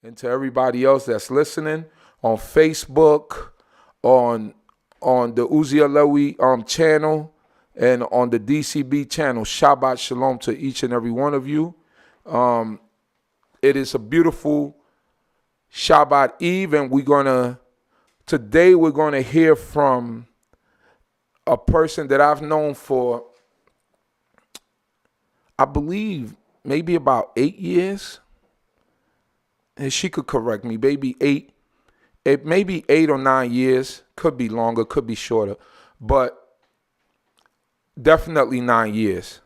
and to everybody else that's listening on Facebook, on the Uzi Alewi channel, and on the DCB channel. Shabbat Shalom to each and every one of you. It is a beautiful Shabbat Eve, and today we're gonna hear from a person that I've known for, I believe, maybe about 8 years. And she could correct me, maybe maybe 8 or 9 years. Could be longer, could be shorter, but definitely 9 years.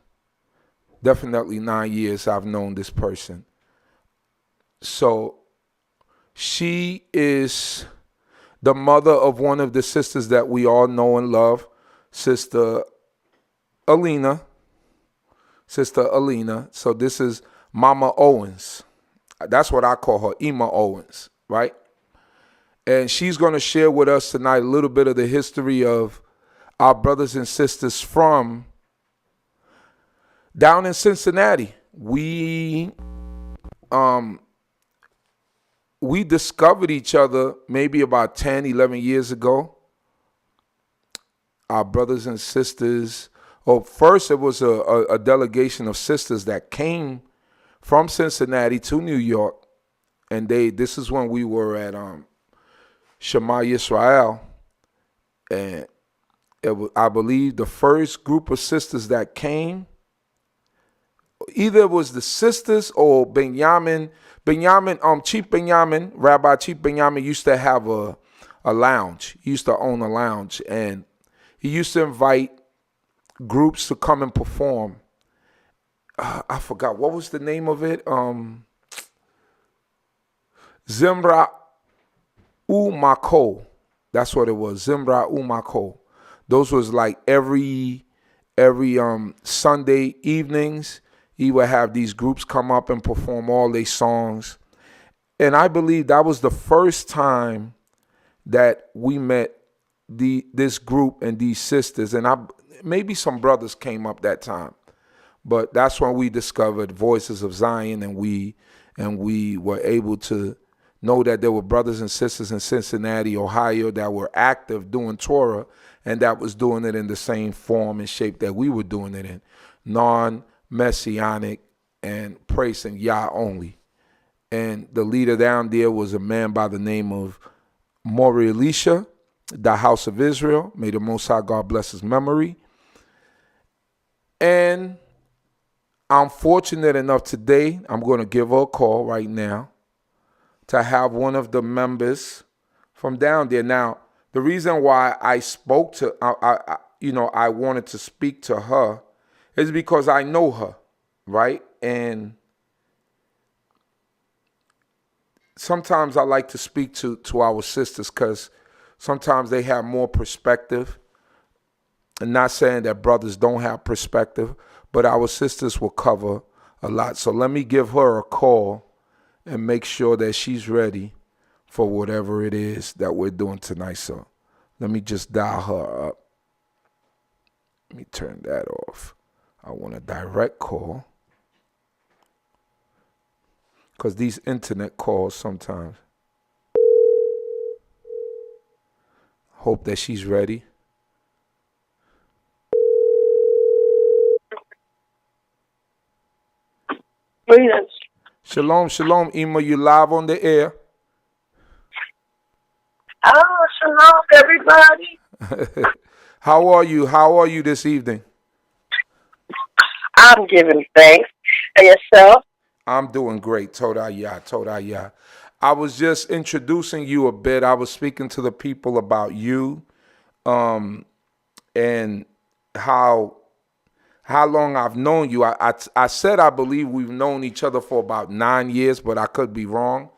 Definitely 9 years I've known this person. So she is the mother of one of the sisters that we all know and love, Sister Alina. Sister Alina. So this is Mama Owens. That's what I call her, Emah Owens, right? And she's going to share with us tonight a little bit of the history of our brothers and sisters from down in Cincinnati. We discovered each other maybe about 10, 11 years ago. Our brothers and sisters, first it was a delegation of sisters that came from Cincinnati to New York. And this is when we were at Shema Yisrael. And I believe the first group of sisters that came, either it was the sisters or Chief Benjamin, Rabbi Chief Benjamin used to have a lounge. He used to own a lounge, and he used to invite groups to come and perform. I forgot, what was the name of it? Zimra Umako. That's what it was, Zimra Umako. Those was like every Sunday evenings. He would have these groups come up and perform all their songs. And I believe that was the first time that we met this group and these sisters. And maybe some brothers came up that time. But that's when we discovered Voices of Zion, and we were able to know that there were brothers and sisters in Cincinnati, Ohio, that were active doing Torah, and that was doing it in the same form and shape that we were doing it in, non-messianic and praising Yah only. And the leader down there was a man by the name of Moreh Elisha, the House of Israel. May the Most High God bless his memory. And I'm fortunate enough today, I'm going to give her a call right now, to have one of the members from down there. Now, the reason why I spoke to, I wanted to speak to her is because I know her, right? And sometimes I like to speak to our sisters because sometimes they have more perspective. And not saying that brothers don't have perspective, but our sisters will cover a lot. So let me give her a call and make sure that she's ready for whatever it is that we're doing tonight. So let me just dial her up. Let me turn that off. I want a direct call, because these internet calls sometimes. Hope that she's ready. Greetings. Shalom, shalom, Emah. You live on the air. Oh, shalom, everybody. How are you? How are you this evening? I'm giving thanks. And yourself? I'm doing great. Toda Yah, Toda Yah. I was just introducing you a bit. I was speaking to the people about you, and how long I've known you. I said I believe we've known each other for about 9 years, but I could be wrong.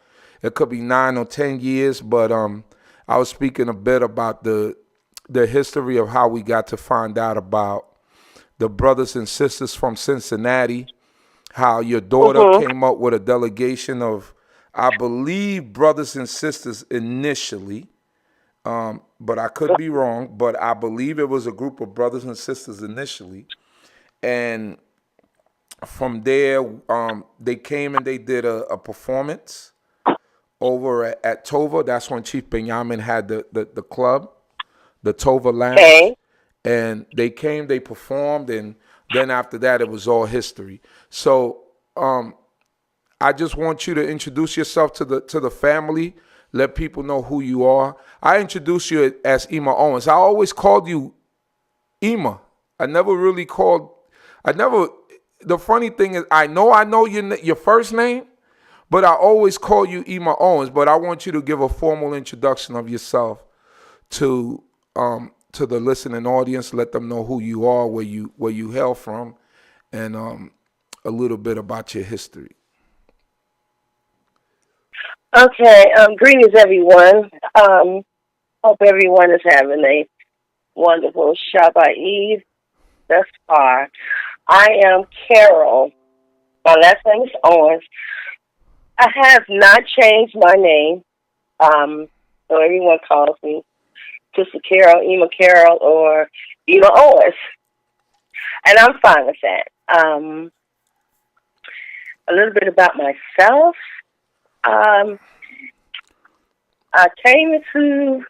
It could be 9 or 10 years. But I was speaking a bit about the history of how we got to find out about the brothers and sisters from Cincinnati, how your daughter came up with a delegation of, I believe, brothers and sisters initially, but I could be wrong, but I believe it was a group of brothers and sisters initially. And from there, they came and they did a performance over at Tova. That's when Chief Benjamin had the club, the Tova Lounge. Okay. And they came, they performed, and then after that, it was all history. So I just want you to introduce yourself to the family. Let people know who you are. I introduced you as Emah Owens. I always called you Emah. I never really called. I never. The funny thing is, I know your first name, but I always call you Emah Owens. But I want you to give a formal introduction of yourself to the listening audience. Let them know who you are, where you hail from, and a little bit about your history. Okay. Greetings, everyone. Hope everyone is having a wonderful Shabbat Eve thus far. I am Carol. My last name is Owens. I have not changed my name. So everyone calls me Sister Carol, Emah Carol, or Emah Owens. And I'm fine with that. A little bit about myself. I came into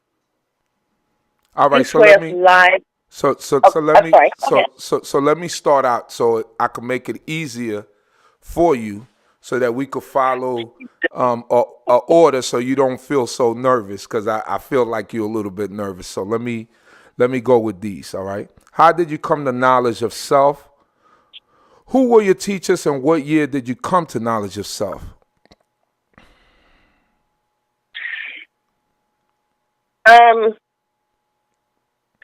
All right, this so way let of me life. so so Oh, so let I'm me sorry. so Okay. so so let me start out so I can make it easier for you, so that we could follow a order, so you don't feel so nervous, because I feel like you're a little bit nervous. So let me go with these. All right. How did you come to knowledge of self? Who were your teachers, and what year did you come to knowledge of self? Um,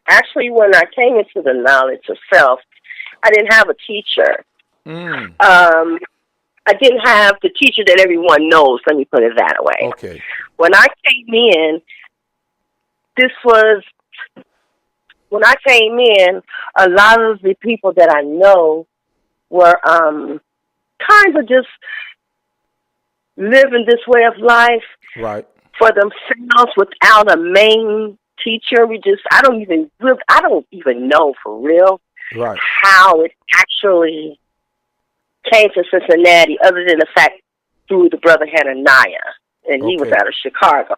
Actually, when I came into the knowledge of self, I didn't have a teacher. Mm. I didn't have the teacher that everyone knows. Let me put it that way. Okay. When I came in, this was when I came in. A lot of the people that I know were kind of just living this way of life Right. for themselves without a main teacher. I don't even know for real Right. how it actually came to Cincinnati, other than the fact through the brother Hananiah, and he was Okay. out of Chicago.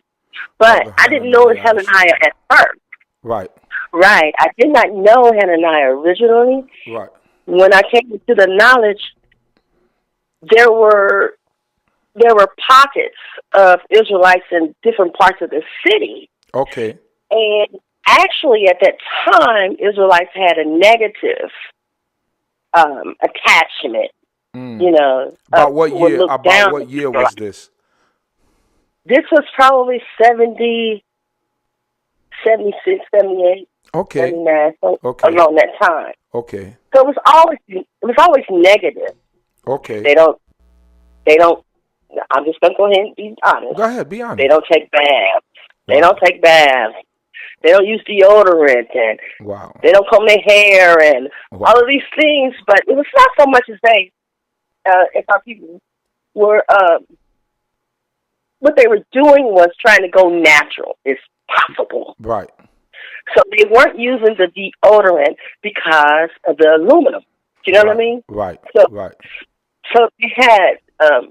But Brother I didn't know Hananiah. Hananiah at first. Right. Right. I did not know Hananiah originally. Right. When I came into the knowledge, there were pockets of Israelites in different parts of the city. Okay. And actually, at that time, Israelites had a negative attachment. Mm. People would look About down what at year was Israelites. this? This was probably 70, 76, 78, Okay. 79, so Okay. around that time. Okay. So it was always negative. Okay. They don't. I'm just gonna go ahead and be honest. Go ahead. Be They honest. don't take baths. They Wow. don't take baths. They don't use deodorant, and Wow. they don't comb their hair, and Wow. all of these things. But it was not so much as if our people were, what they were doing was trying to go natural as possible. Right. So they weren't using the deodorant because of the aluminum. Do you know what I mean? Right. So, Right. so they had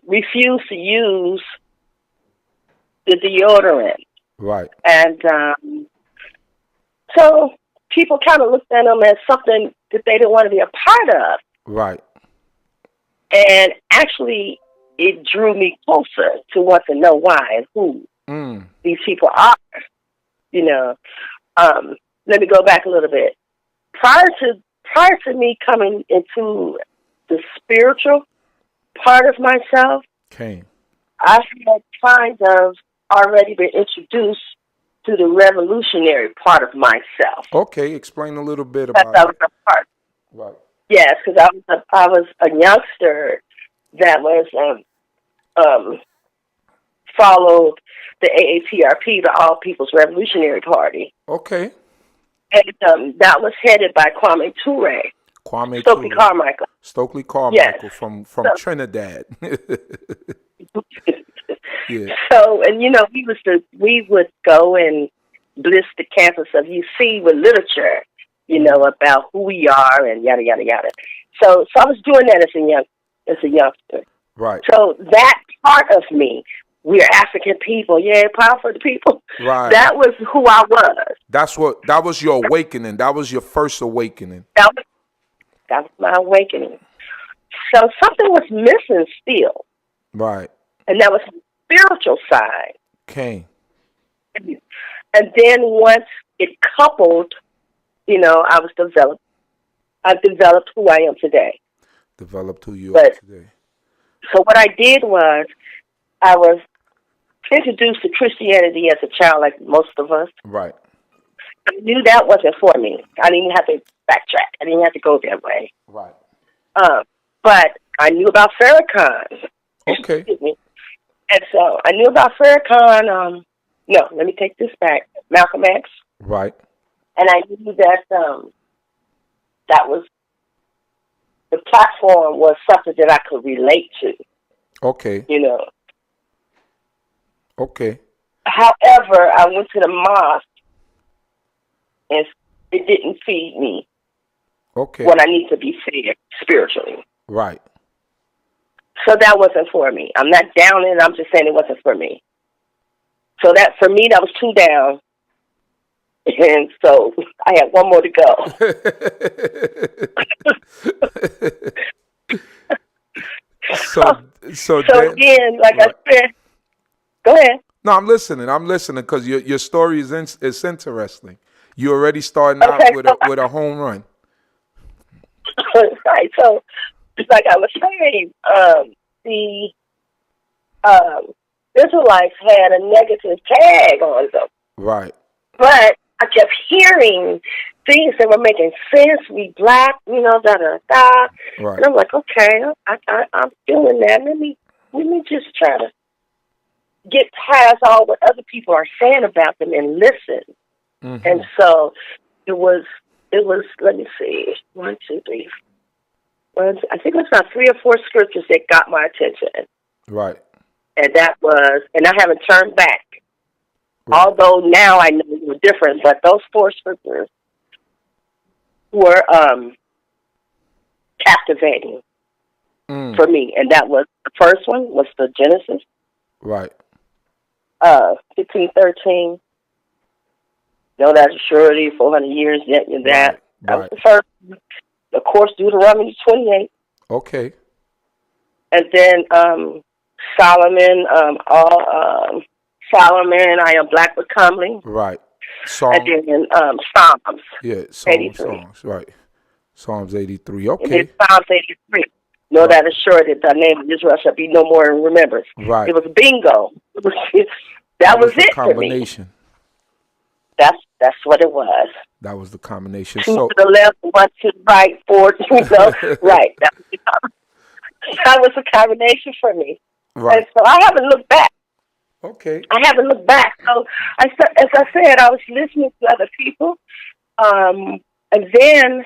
refused to use the deodorant, Right. and so people kind of looked at them as something that they didn't want to be a part of. Right. And actually, it drew me closer to want to know why and who these people are. You know, let me go back a little bit. Prior to me coming into the spiritual part of myself, Okay. I had kind of already been introduced to the revolutionary part of myself. Okay. Explain a little bit Because about I it. was a part. Right. Yes, because I was a youngster that was followed the AAPRP, the All People's Revolutionary Party, Okay. and that was headed by Kwame Ture, Kwame Stokely Ture. Carmichael. Stokely Yes. Carmichael from So, Trinidad. Yeah. so, and we would go and bliss the campus of UC with literature, about who we are and yada yada yada. So I was doing that as a youngster. Right. So that part of me we're African people. Yeah, power for the people. Right. That was who I was. That was your awakening. That was your first awakening. That was, that was my awakening. So something was missing still, Right. and that was the spiritual side. Okay. And then once it coupled, I was developed. I developed who I am today. Developed who you are But today. so what I did was I was introduced to Christianity as a child, like most of us. Right. I knew that wasn't for me. I didn't have to backtrack. I didn't have to go that way. Right. But I knew about Farrakhan. Okay. Excuse me. And so I knew about Farrakhan. No, let me take this back. Malcolm X. Right. And I knew that that was the platform was something that I could relate to. Okay. Okay. However, I went to the mosque and it didn't feed me Okay. what I need to be fed spiritually. Right. So that wasn't for me. I'm not down in it. I'm just saying it wasn't for me. So that, for me, that was 2 down. And so I had 1 more to go. so then, again, like right. I said, go ahead. No, I'm listening because your story is is interesting. You already starting out Okay, with a home run. Right. So, like I was saying, the Israelites had a negative tag on them. Right. But I kept hearing things that were making sense. We black, da da da. Right. And I'm like, okay, I'm feeling that. Let me just try to get past all what other people are saying about them and listen. Mm-hmm. And so it was. Let me see, 1, 2, 3. I think it was about 3 or 4 scriptures that got my attention. Right. And that was, and I haven't turned back. Right. Although now I know they were different, but those 4 scriptures were captivating for me. And that was, the first one was the Genesis. Right. 15:13. Know that surety, 400 years, that and that. Right. That was the first. Of course, Deuteronomy 28. Okay. And then Solomon, Solomon, I am black but comely. Right. And then Psalms. Yeah, Psalms, right. Psalms 83. Okay. And then Psalms 83. Know right. that assured that the name of Israel shall be no more in remembrance. Right. It was bingo. That was it combination. For me. That's what it was. That was the combination. 2 to the left, 1 to the right, 4 to the right. That was the combination for me. Right. And so I haven't looked back. Okay. I haven't looked back. So as I said, I was listening to other people, and then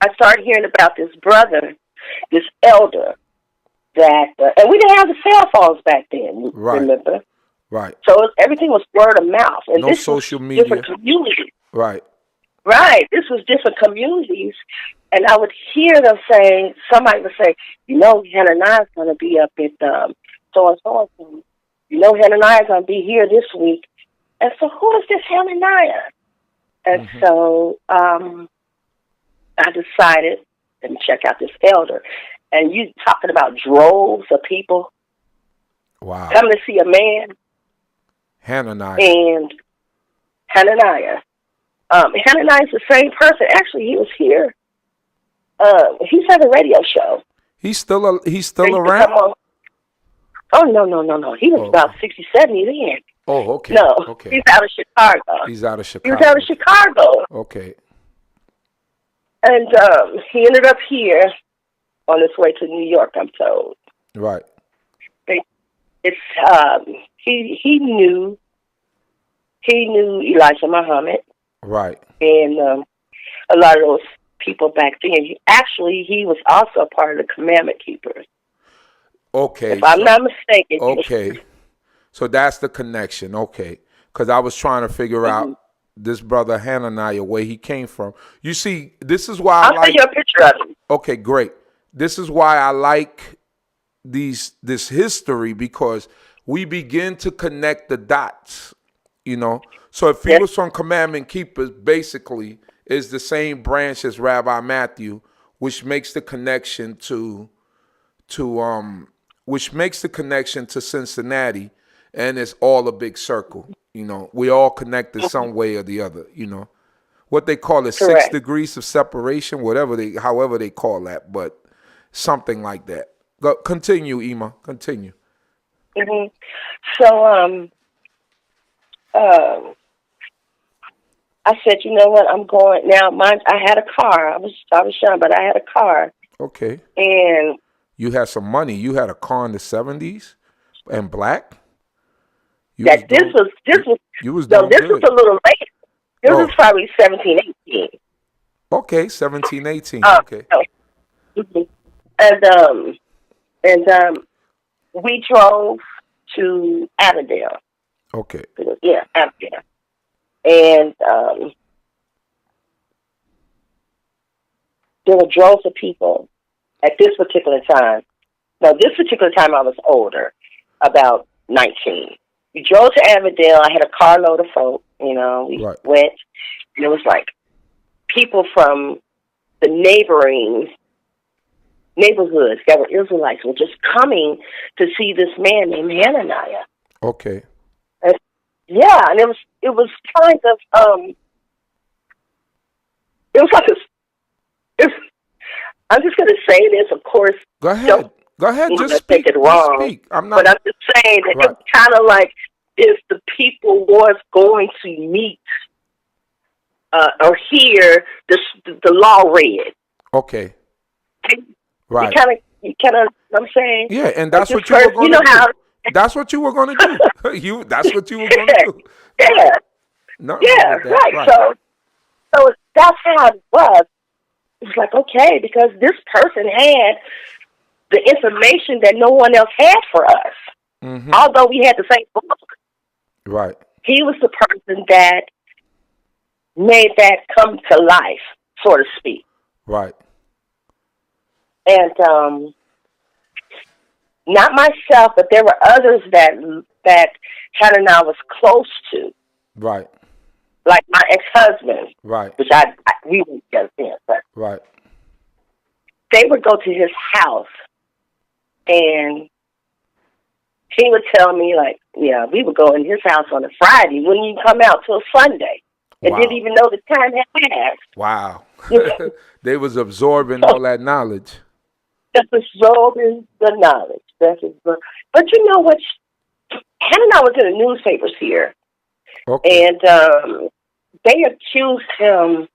I started hearing about this brother, this elder, that and we didn't have the cell phones back then. Right. Remember? Right. So everything was word of mouth, and no this social was media. Different communities. Right. Right. This was different communities, and I would hear them say, somebody would say, Hananiah's going to be up at so and so. Hananiah's going to be here this week. And so, who is this Hananiah? And so I decided, let me check out this elder. And you talking about droves of people. Wow. Coming to see a man. Hananiah. And Hananiah. Hananiah's the same person. Actually, he was here. He's had a radio show. He's still around? Oh, no. He was about 60, 70 then. Oh, okay. No, okay. He's out of Chicago. He was out of Chicago. Okay. And he ended up here on his way to New York, I'm told. Right. It's he knew Elisha Muhammad. Right. And a lot of those people back then. He was also a part of the Commandment Keepers. Okay. If I'm not mistaken. Okay. So that's the connection. Okay. Because I was trying to figure out this brother Hananiah, where he came from. You see, this is why I'll send you a picture of him. Okay, great. This is why I like this history because we begin to connect the dots, you know. So if he Yes, was from Commandment Keepers, basically is the same branch as Rabbi Matthew, which makes the connection to which makes the connection to Cincinnati, and it's all a big circle. You know, we all connected some way or the other. You know, what they call it, six correct. degrees of separation, however they call that, but something like that. Continue, Emah. Continue. hmm So, uh, I said, you know what? I'm going now. Mine. I had a car. I was young, but I had a car, Okay. and You had some money. You had a car in the '70s and black. You was that this doing was this you, was you was no, doing this was good. a little late. This was Oh, probably 17, 18. okay, 17, 18. Um, Okay. so, mhm. and and we drove to Avondale. Okay. Yeah, Avondale, and there were droves of people at this particular time. No, this particular time I was older, about 19. We drove to Avondale. I had a carload of folk. You know, we Right. went, and it was like people from the neighboring neighborhoods that were Israelites were just coming to see this man named Hananiah. Okay. And yeah, and it was kind of it was like it was, I'm just going to say this. Of course, Go don't ahead. Go ahead. Just take it speak. Just wrong, speak. I'm but not I'm just saying that it right. was kind of like if the people was going to meet or hear the law read. Okay. You Right. kind of, what I'm saying, Yeah, and like that's this what you were person, you going to know how, do. That's what you were going to do. That's what you were going to do. yeah, Right. Nothing wrong yeah, with that. right. Right. So that's how it was. It's like, okay, because this person had the information that no one else had for us. Mhm. Although we had the same book, Right. he was the person that made that come to life, so to speak. Right. And not myself, but there were others that Hannah and I was close to, Right. like my ex-husband, Right. which we were together then, but Right. they would go to his house, and he would tell me, like, yeah, we would go in his house on a Friday, wouldn't even come out till Sunday, and didn't Wow. even know the time had passed. Wow. You know, They was absorbing so all that knowledge. that's absorbing the knowledge. But you know what? Hannah and I was in the newspapers here, Okay. and they accused him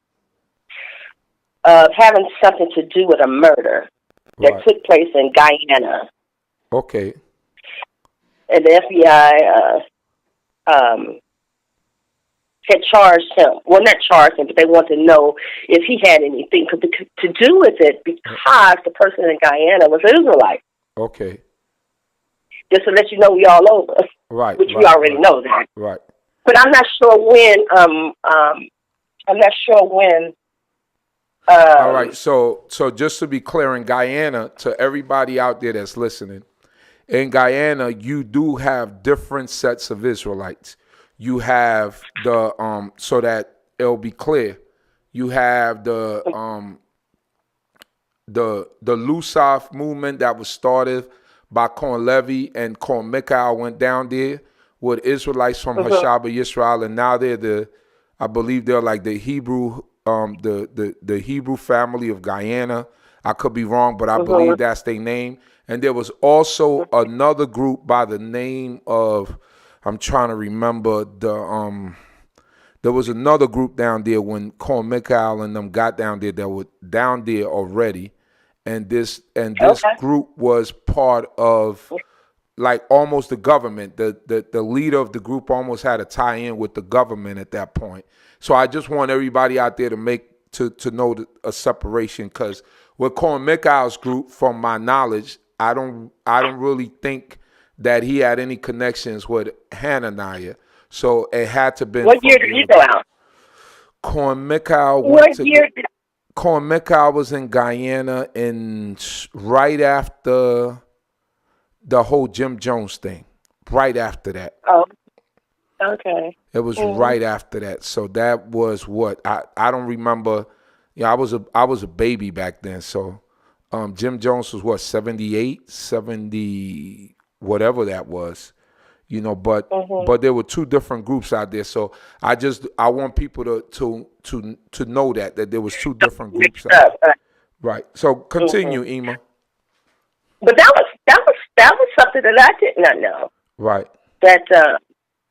of having something to do with a murder that Right. took place in Guyana, Okay. and the FBI had charged him. Well, not charged him, but they wanted to know if he had anything to do with it because the person in Guyana was Israelite. Okay. Just to let you know, we all over, Right. which we Right. already Right. know that. Right. But I'm not sure when. I'm not sure when. All right. So just to be clear, in Guyana, to everybody out there that's listening, in Guyana, you do have different sets of Israelites. You have the so that it'll be clear. You have the Lusaf movement that was started by Corn Levy, and Corn Mikhail went down there with Israelites from Mhm, Hashaba Yisrael, and now I believe they're like the Hebrew, the Hebrew family of Guyana. I could be wrong, but I mhm, believe that's their name. And there was also another group by the name of, I'm trying to remember there was another group down there when Corn Mikhail and them got down there that were down there already, and this okay. group was part of like almost the government. The leader of the group almost had a tie-in with the government at that point. So I just want everybody out there to know a separation, because with Corn Mikhail's group, from my knowledge, I don't really think that he had any connections with Hananiah. So it had to been What year from did the you other. go out? Corn Mikhail went What to year did? Corn Mikhail was in Guyana, and right after the whole Jim Jones thing. Right after that. Oh, okay. It was Mm-hmm. right after that. So that was what I don't remember. Yeah, I was a baby back then. So Jim Jones was what, 78, 70, whatever that was. Mm-hmm. But there were two different groups out there. So I want people to know that there was two different groups Mixed out up. there. Right. So Mm-hmm. continue, Emah. But that was something that I did not know. Right. That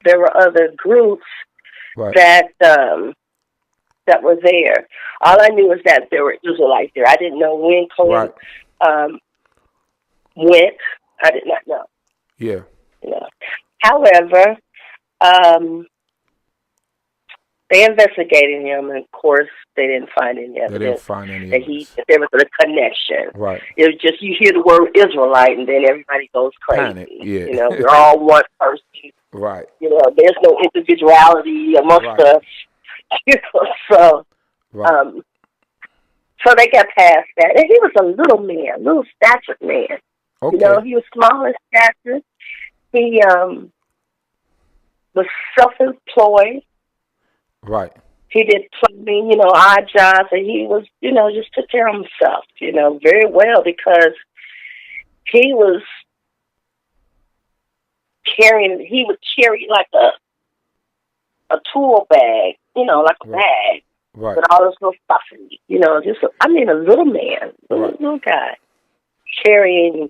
there were other groups Right. that that were there. All I knew was that there were Israelites there. I didn't know when Cohen Right. um, went. I did not know. Yeah. You know. However, um, they investigated him, and of course, they didn't find any They didn't evidence find any that evidence. that there was a connection. Right. It was just you hear the word Israelite, and then everybody goes Panic. crazy. Yeah. You know, we're all one person. Right. You know, there's no individuality amongst Right. us. You know, so Right. so they got past that, and he was a little man, little statured man. You know, Okay. he was small in stature. He was self-employed. Right. He did plumbing, odd jobs, and he was, just took care of himself, very well because he was he would carry like a tool bag, like a Right. bag Right. with all this little stuff in it, a little man, Right. little guy carrying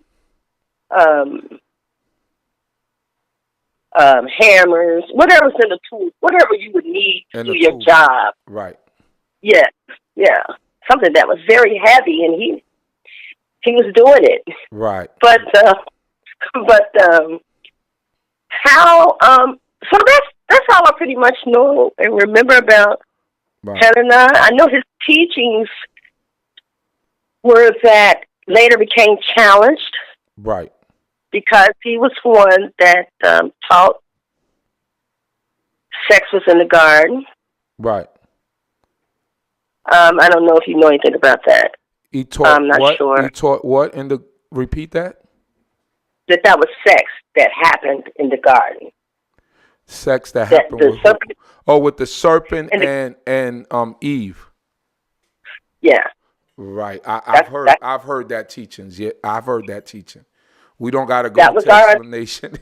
hammers, whatever's in the tool, whatever you would need to And do the your tool bag. job. Right. Yeah, yeah. Something that was very heavy, and he was doing it. Right. But how so that's all I pretty much know and remember about Right. Hananiah. I know his teachings were that later became challenged Right. because he was one that taught sex was in the garden. Right. I don't know if you know anything about that. He taught I'm not what? sure He taught what? Repeat that. that was sex that happened in the garden. Sex that That happened the with who? serpent Oh, with the serpent and the, and Eve. yeah, Right. that that I've heard that teachings. Yeah, I've heard that teaching. We don't got to go that was into our explanation.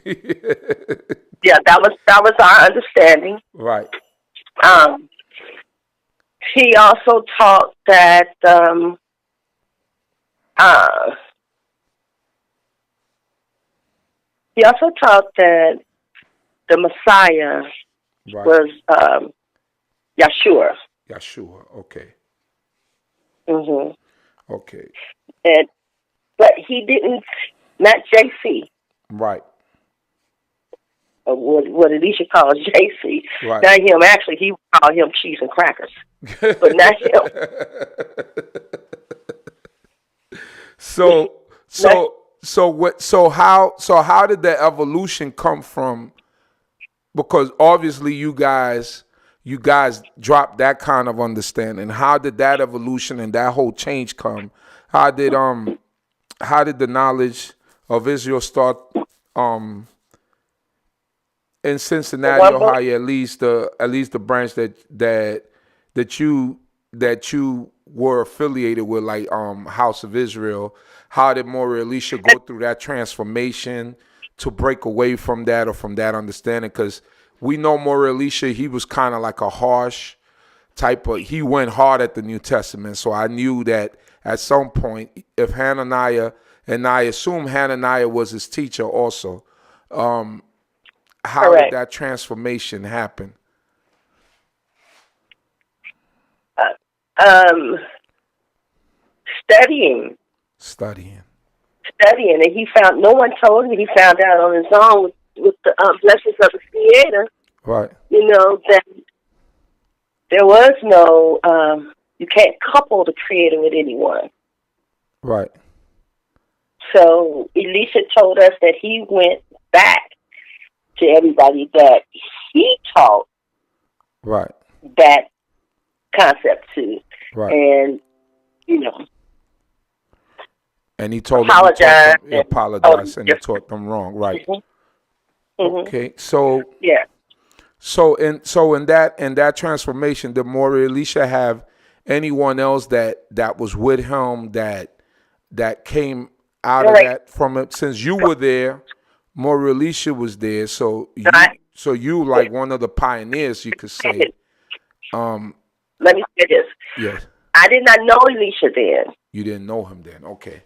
yeah that was our understanding. Right. Um, he also taught that uh, he also taught that the Messiah Right. was Yeshua. Yeshua. Okay. hmm Okay. And but he didn't, not JC, Right. or what Elisha calls JC. Right. Not him. Actually, he called him cheese and crackers, but not him. So Not, how did the evolution come from? Because obviously you guys dropped that kind of understanding. How did that evolution and that whole change come? How did the knowledge of Israel start in the Cincinnati, one book. Ohio, at least the branch that you were affiliated with, like House of Israel? How did Moreh Elisha go through that transformation to break away from that or from that understanding? Because we know Moreh Elisha, he was kind of like a harsh type of, he went hard at the New Testament. So I knew that at some point, if Hananiah, and I assume Hananiah was his teacher also, how did Correct. that transformation happen? Uh, um, studying, Studying. and he found. No one told him. He found out on his own with the blessings of the Creator. Right. That there was no. You can't couple the Creator with anyone. Right. So Elisha told us that he went back to everybody that he taught Right. that concept to. Right. And, And he told them apologized he and told them apologized and he different. taught them wrong. Right. Hmm. Okay. So Yeah. in that transformation, did Moreh Elisha have anyone else that was with him that came out of Right. that from it? Since you were there, Moreh Elisha was there. I, So you like one of the pioneers, you could say. Um. let me say this. Yes. I did not know Elisha then. You didn't know him then. Okay.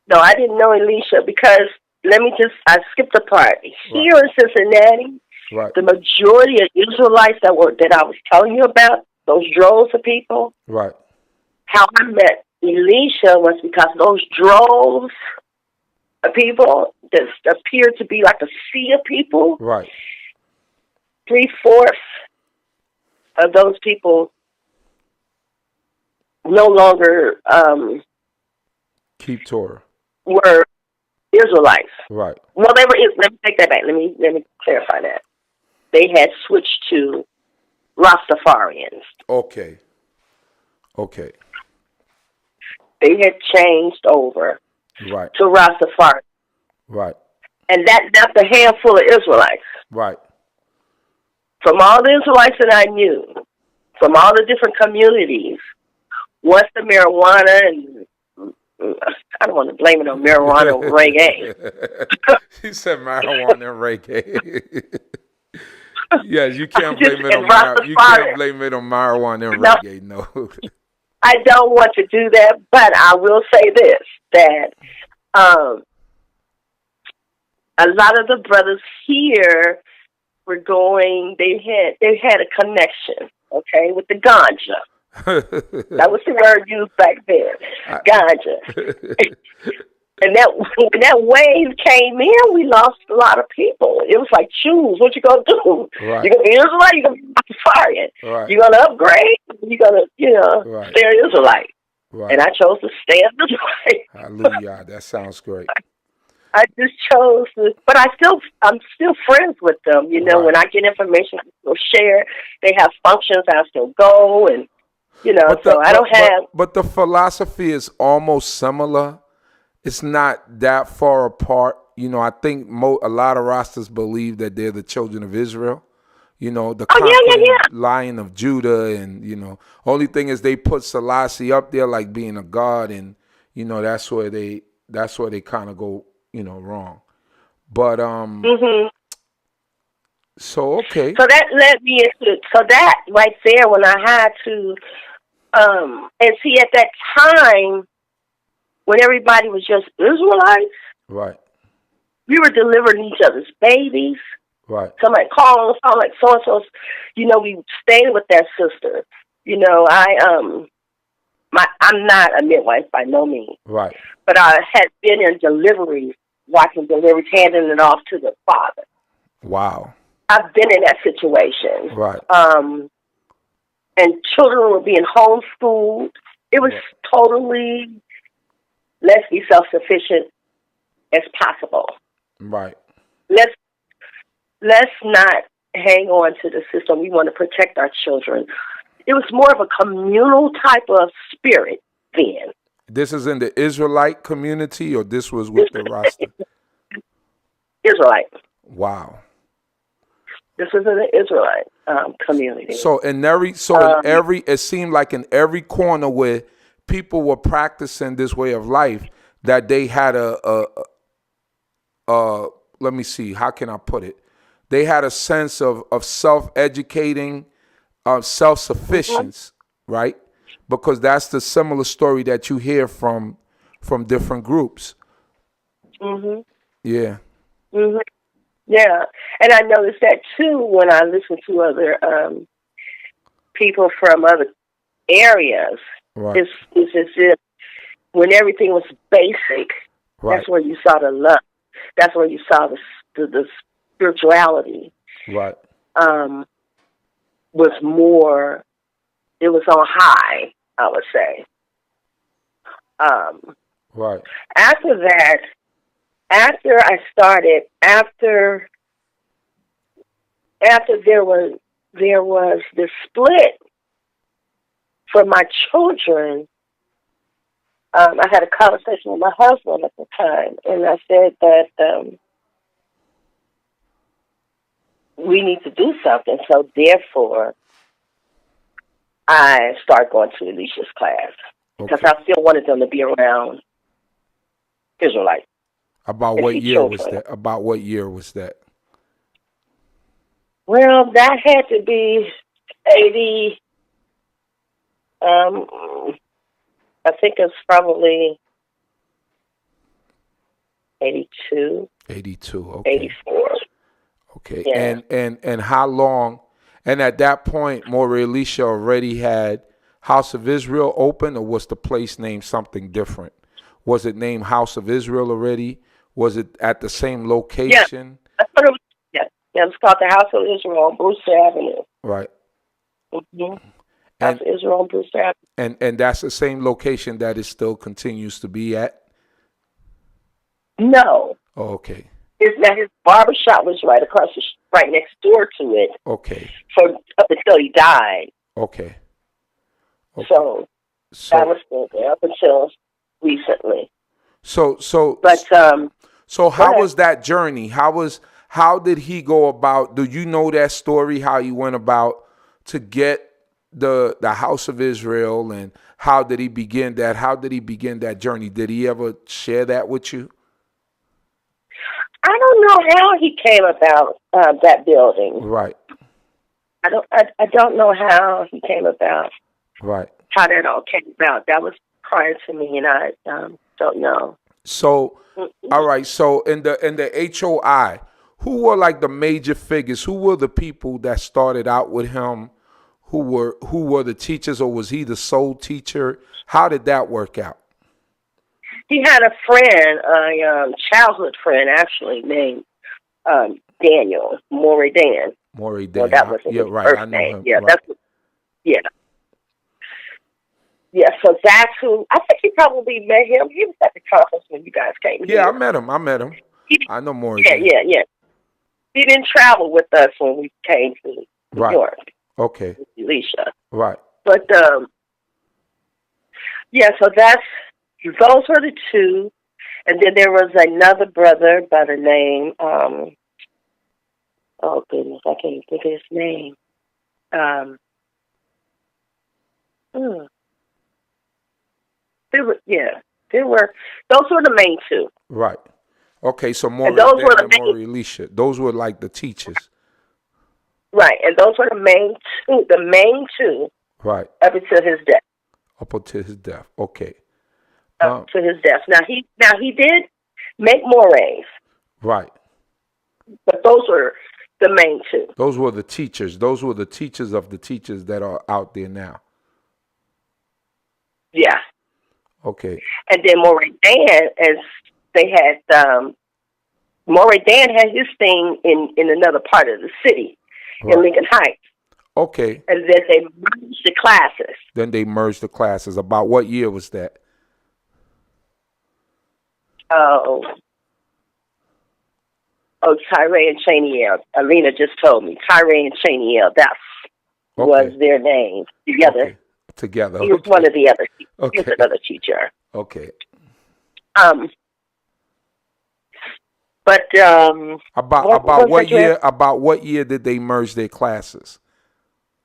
No, I didn't know Elisha because I skipped a part. Right. Here in Cincinnati, Right. the majority of Israelites that I was telling you about, those droves of people, Right. how I met Elisha was because those droves of people that appeared to be like a sea of people, Right. 3/4 of those people no longer Keep Torah. were Israelites. Right. Well, they were. Let me take that back. Let me clarify that. They had switched to Rastafarians. Okay. Okay. They had changed over Right. to Rastafari, Right. and that left a handful of Israelites. Right. From all the Israelites that I knew, from all the different communities, once the marijuana and I don't want to blame it on marijuana or reggae. He said marijuana and reggae. Yes, you can't Just blame it and on you can't Rastafari. blame it on marijuana and No, reggae. No. I don't want to do that, but I will say this: that um, a lot of the brothers here were going. They had a connection, okay, with the ganja. That was the word used back then, ganja. And that when that wave came in, we lost a lot of people. It was like, choose what you gonna do. Right. You're gonna be Israelite. You're gonna be Rastafarian. Right. You're gonna upgrade. You're gonna, Right. stay an Israelite. And Right. I chose to stay an Israelite. Hallelujah. That sounds great. I just chose to, but I'm still friends with them. Right. When I get information, I still share. They have functions, I still go, and so I don't have. But the philosophy is almost similar. It's not that far apart. I think a lot of Rastas believe that they're the children of Israel. The Oh yeah, yeah, conquering yeah. lion of Judah, and only thing is they put Selassie up there like being a god, and that's where they kind of go wrong. But Mhm. so okay, So that led me into that right there when I had to and see at that time when everybody was just Israelites, right, we were delivering each other's babies. right, Somebody called on the phone like so and so. We stayed with that sister. I'm not a midwife by no means, right, but I had been in deliveries, watching deliveries, handing it off to the father. wow, I've been in that situation. right, And children were being homeschooled. It was right, totally, let's be self-sufficient as possible. right, Let's not hang on to the system. We want to protect our children. It was more of a communal type of spirit then. This is in the Israelite community, or this was with the Rasta? Israelite. Wow. This was in the Israelite community. So it seemed like in every corner where people were practicing this way of life, that they had let me see, how can I put it? They had a sense of self-educating, Mm-hmm. self-sufficiency, right? Because that's the similar story that you hear from different groups. Mm-hmm. Yeah. Mm-hmm. Yeah, and I noticed that too when I listen to other people from other areas. Right. It's as if when everything was basic, Right. that's where you saw the love. That's where you saw the spirituality Right. um, was more. It was on high, I would say. Um, Right. After that, after there was the split for my children. I had a conversation with my husband at the time, and I said that we need to do something. So therefore, I started going to Elisha's class because Okay. I still wanted them to be around Israelites About and what see year was children. that? About what year was that? Well, that had to be 80. Um, I think it's probably 82, 82. Okay. 84. Okay. Yeah. And how long? And at that point, Moreh Elisha already had House of Israel open, or was the place named something different? Was it named House of Israel already? Was it at the same Yeah. location? That's what it was. Yeah. Yeah, it's called the House of Israel on Brewster Avenue. Right. Mm-hmm. House And of Israel on Brewster Avenue. and that's the same location that it still continues to be at. No. Oh, okay. His barber shop was right across right next door to it Okay. for up until he died. Okay. Okay. So that So was still there up until recently. so so But so go how ahead. was that journey? How did he go about? Do you know that story? How he went about to get the house of Israel, and how did he begin that? How did he begin that journey? Did he ever share that with you? I don't know how he came about that building. Right. I don't know how he came about Right. how that all came about. That was prior to me, and I don't know. So, Mm-mm. all right. So in the HOI, who were like the major figures? Who were the people that started out with him? Who were the teachers, or was he the sole teacher? How did that work out? He had a friend, a childhood friend, actually named Daniel Moreh Dan. Moreh Well, Dan. that wasn't Yeah, his right. I first know name. him. Yeah, Right. yeah, yeah. So that's who. I think you probably met him. He was at the conference when you guys came Yeah, I here. met him. I met him. He, I know Moreh yeah, Dan. yeah, yeah. He didn't travel with us when we came to New Right. York, Okay. Elisha. Right. But yeah. So those were the two, and then there was another brother by the name. Oh goodness, I can't even think of his name. Um, hmm. There were those were the main two, Right. Okay. So and Moreh those were Dan the and main Moreh Elisha. Those were like the teachers. right, and those were the main two Right. up until his death. Up until his death. Okay. Up Um. to his death. Now he did make Morehs, Right. but those were the main two. Those were the teachers. Those were the teachers of the teachers that are out there now. Yeah, Okay. and then Moreh Dan, as they had Moreh Dan had his thing in another part of the city, in Right. Lincoln Heights, Okay. and then they merged the classes. Then they merged the classes. About what year was that? Oh, Tyree and Chaniel. Alina just told me Tyree and Chaniel. That was Okay. their name together. Okay. Together. He was one Okay. of the other. He was Okay. another teacher. Okay. Um, but About what was what that you asked? year? About what year did they merge their classes?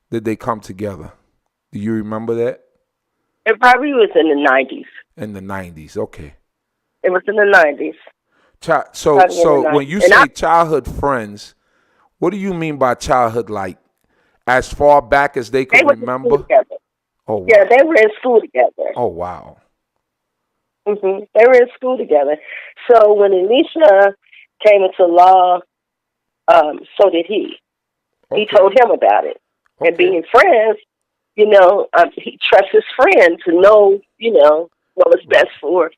Did they come together? Do you remember that? It probably was in the 90s. In the 90s. Okay. It was in the 90s. So Probably in the so when 90s. you And say childhood friends, what do you mean by childhood? Like as far back as they they could were in school remember? together. Oh Yeah, wow. they were in school together. Oh wow. They were in school together. So when Elisha came into law, so did he. He Okay. told him about it. And Okay. being friends, he trusts his friend to know, what was Right. best for,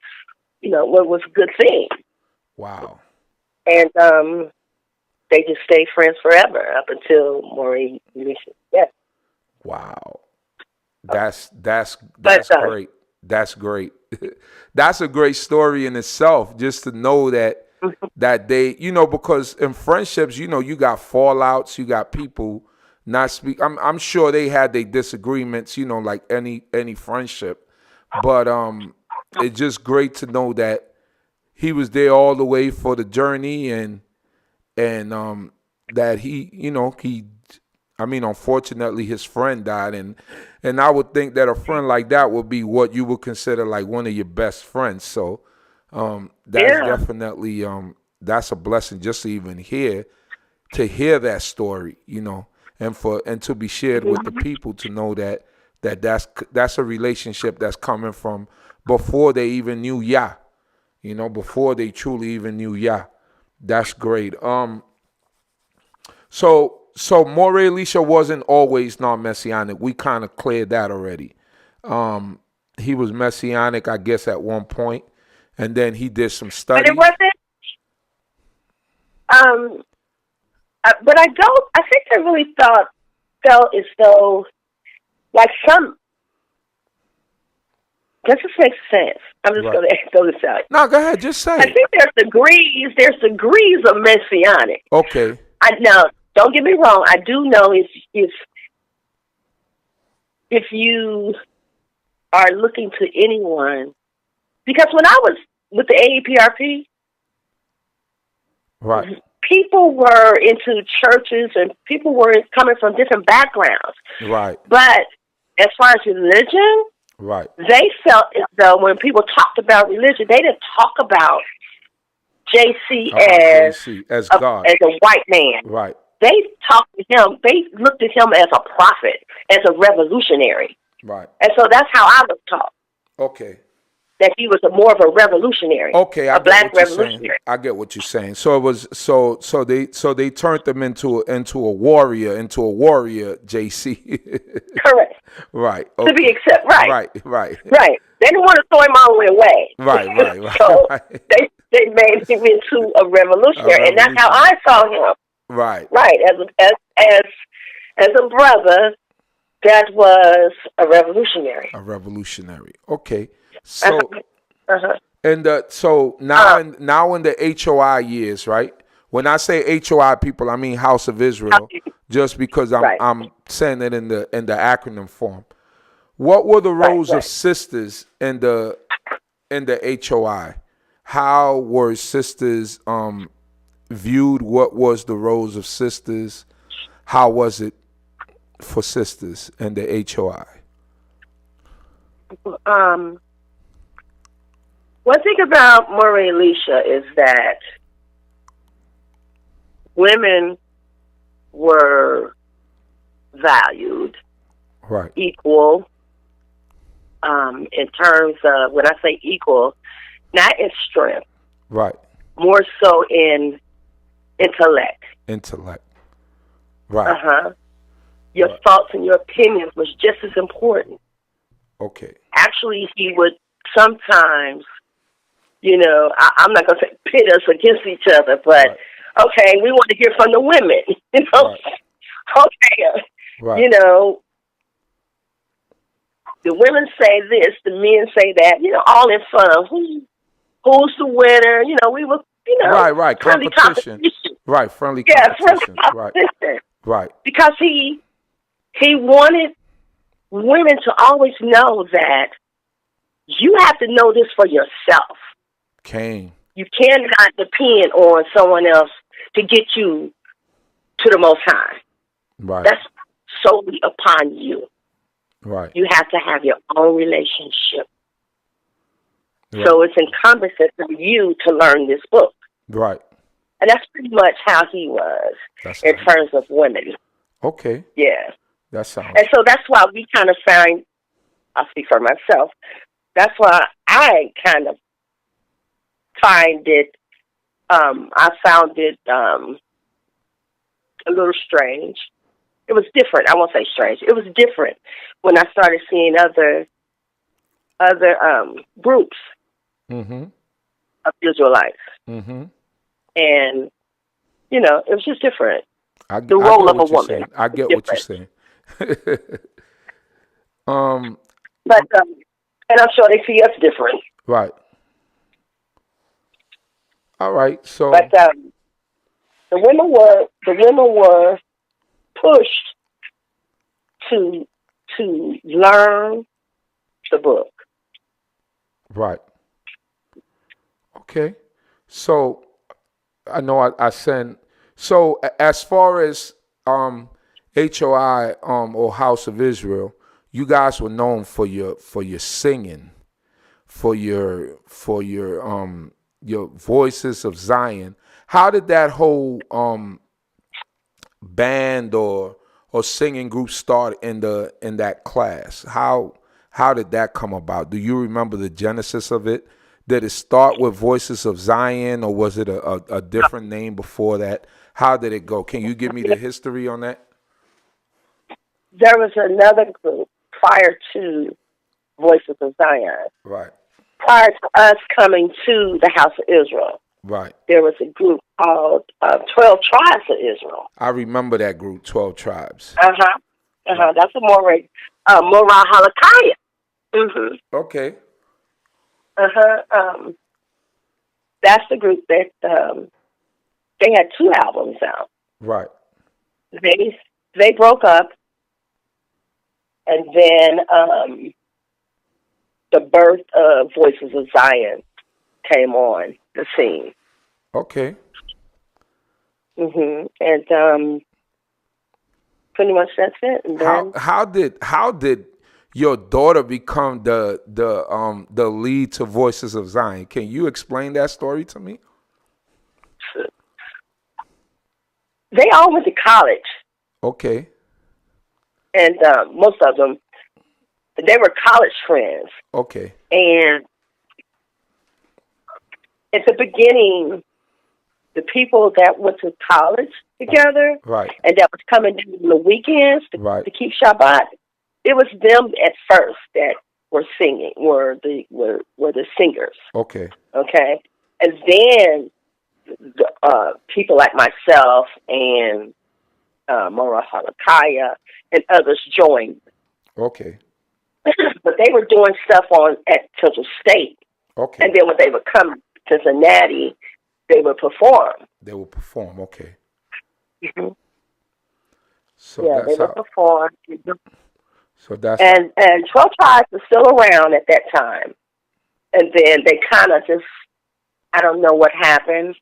what was a good thing. Wow. And they just stayed friends forever up until Moreh Elisha. Yeah. Wow. That's But great. That's great. That's a great story in itself. Just to know that they, because in friendships, you got fallouts, you got people not speak. I'm sure they had their disagreements, like any friendship, but it's just great to know that he was there all the way for the journey, and that I mean, unfortunately, his friend died, and I would think that a friend like that would be what you would consider like one of your best friends. So, that's Yeah. definitely that's a blessing just to hear that story, and to be shared with the people to know that's a relationship that's coming from before they even knew Yah, before they truly even knew Yah. That's great. So Moreh Elisha wasn't always non-messianic. We kind of cleared that already. He was messianic, I guess, at one point, and then he did some But it studies. wasn't. Um, but I don't. I think I really felt as though like some. Does this make sense? I'm just Right. going to throw this out. No, go ahead. Just say I it. think there's degrees. There's degrees of messianic. Okay. Now, don't get me wrong. I do know if you are looking to anyone, because when I was with the AAPRP, Right. people were into churches and people were coming from different backgrounds. Right. But as far as religion, Right. they felt as though when people talked about religion, they didn't talk about JC About JC as God. as a white man. Right. They talked to him. They looked at him as a prophet, as a revolutionary, Right. and so that's how I was taught, Okay. that he was more of a revolutionary, Okay, I a get black what you're saying. revolutionary. I get what you're saying. So it was so they turned them into a warrior, JC. Correct. Right. To be Okay. accepted. Right. Right. Right. Right. They didn't want to throw him all the way away. Right. Right. Right. So Right. they made him into a A revolutionary, and that's how revolutionary. I saw him. Right. Right, as a brother that was a revolutionary. A revolutionary. Okay. So Uh-huh. and so now in the HOI years, right? When I say HOI people, I mean House of Israel, just because Right. I'm saying it in the acronym form. What were the roles of Right. sisters in the HOI? How were sisters viewed? What was the roles of sisters? How was it for sisters in the HOI? One thing about Moreh Elisha is that women were valued Right. equal, in terms of, when I say equal, not in strength, Right. more so in intellect. Intellect. Right. Uh-huh. Your Right. thoughts and your opinions was just as important. Okay. Actually, he would sometimes, I'm not going to say pit us against each other, but Right. okay, we want to hear from the women. Right. Okay, Right. the women say this, the men say that, all in fun. Who's the winner? We were, Right. friendly Competition. competition. Right. Friendly Yeah, friendly competition. Right. competition. Right. Because he wanted women to always know that you have to know this for yourself. Cain. You cannot depend on someone else to get you to the Most High. Right. That's solely upon you. Right. You have to have your own relationship. Right. So it's incumbent on you to learn this book. Right. And that's pretty much how he was in terms of women. Okay. Yeah. That sounds. And so that's why we kind of find, I'll speak for myself, that's why I kind of find it, I found it a little strange. It was different. I won't say strange. It was different when I started seeing other groups Mm-hmm. of Israelites. Mm-hmm. And, it was just different. I The role get of a what you're woman. saying. I get what you're saying. But, and I'm sure they see us different. Right. All right. So. But the women were pushed to learn the book. Right. Okay. So I know I send. So as far as HOI or House of Israel, you guys were known for your singing, for your voices of Zion. How did that whole band or singing group start in that class? How did that come about? Do you remember the genesis of it? Did it start with Voices of Zion, or was it a different name before that? How did it go? Can you give me the history on that? There was another group prior to Voices of Zion. Right, Prior to us coming to the House of Israel, right. there was a group called 12 Tribes of Israel. I remember that group, 12 Tribes. Uh-huh. Uh-huh. Right. That's a Moreh, Moreh Halakaya. Mm-hmm. Okay. Uh-huh. That's the group that they had two albums out. Right. They broke up, and then the birth of Voices of Zion came on the scene. Okay. And pretty much that's it. And then How did your daughter become the lead to Voices of Zion? Can you explain that story to me? they all went to college, Okay. and most of them, they were college friends. Okay. And at the beginning, the people that went to college together Right. and that was coming down on the weekends Right. to keep Shabbat, it was them at first that were singing, were the singers. Okay. Okay, and then people like myself and Moreh Halakaya and others joined. Okay. But they were doing stuff at Central State, Okay. and then when they would come to Cincinnati, they would perform. They will perform. Okay. hmm So Yeah, they that's would how. perform. So that's how. And 12 Tribes was still around at that time. And then they kind of just, I don't know what happened.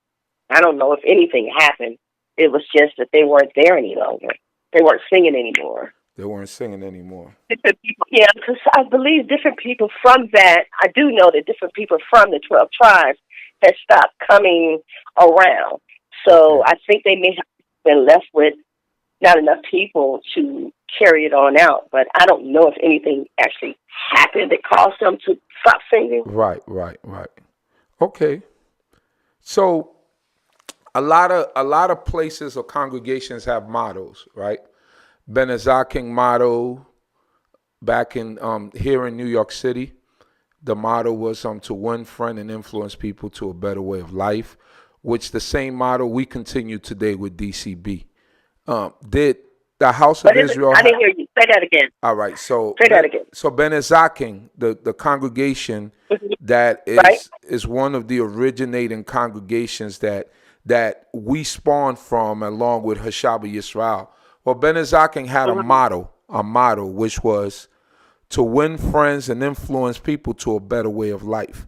I don't know if anything happened. It was just that they weren't there any longer. They weren't singing anymore. They weren't singing anymore. Different people, yeah, because I believe different people from that, I do know that different people from the 12 Tribes had stopped coming around. So Okay. I think they may have been left with not enough people to carry it on out. But I don't know if anything actually happened that caused them to stop singing. Right. Right. Right. Okay. So a lot of places or congregations have mottos, right? Benezaking motto back in here in New York City. The motto was to win, friend, and influence people to a better way of life, which the same motto we continue today with DCB. Did the House But of Israel I didn't hear you. Say that again. all right, so Say that again. Ben Azaking, the congregation that Right? is one of the originating congregations that we spawned from along with Hashaba Yisrael. Well, Ben Azaking had Mm-hmm. a motto which was to win friends and influence people to a better way of life.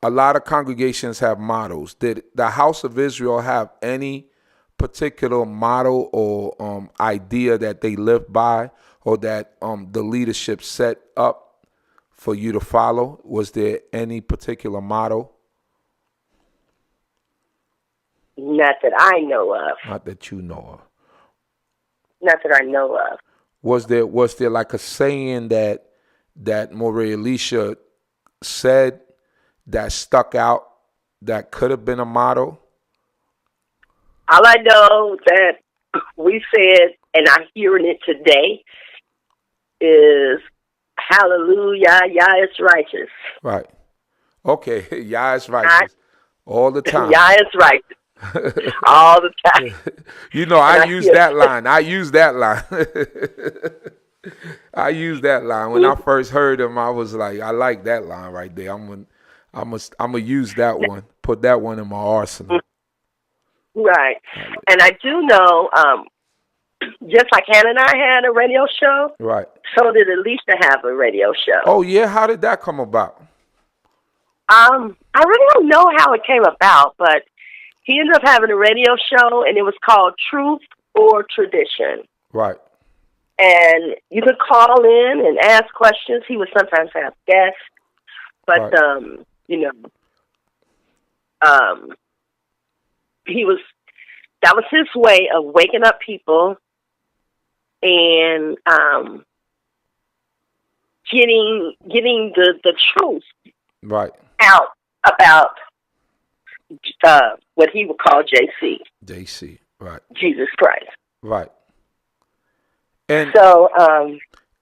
A lot of congregations have mottos. Did the House of Israel have any particular motto or idea that they live by, or that the leadership set up for you to follow? Was there any particular motto? Not that I know of. Not that you know of. Not that I know of. Was there like a saying that Moreh Elisha said that stuck out that could have been a motto? All I know that we said, and I'm hearing it today, is Hallelujah, Yah is righteous. Right. Okay. Yah is I, righteous all the time. Yah is righteous all the time. You know, And I I use hear, that line. I use that line. I use that line. When I first heard him, I was like, I like that line right there. I'm gonna use that one. Put that one in my arsenal. right. And I do know, just like Hannah and I had a radio show, Right. so did Elisha have a radio show. Oh yeah. How did that come about? I really don't know how it came about, but he ended up having a radio show, and it was called Truth or Tradition. Right. And you could call in and ask questions. He would sometimes have guests, but Right. you know, um, he was that was his way of waking up people and getting the truth Right. out about what he would call JC, JC. Right. Jesus Christ. Right. And So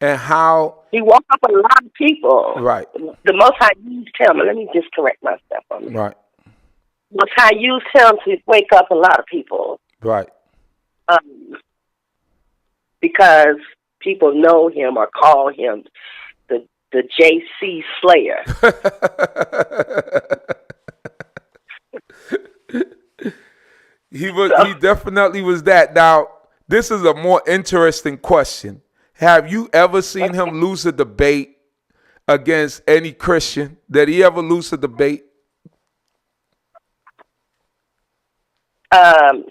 and how he woke up a lot of people. right. The Most High used him. Let me just correct myself on this. Right. Most High used him to wake up a lot of people Right. because people know him or call him the JC Slayer. He definitely was that. Now, this is a more interesting question. Have you ever seen him lose a debate against any Christian? Did he ever lose a debate? No,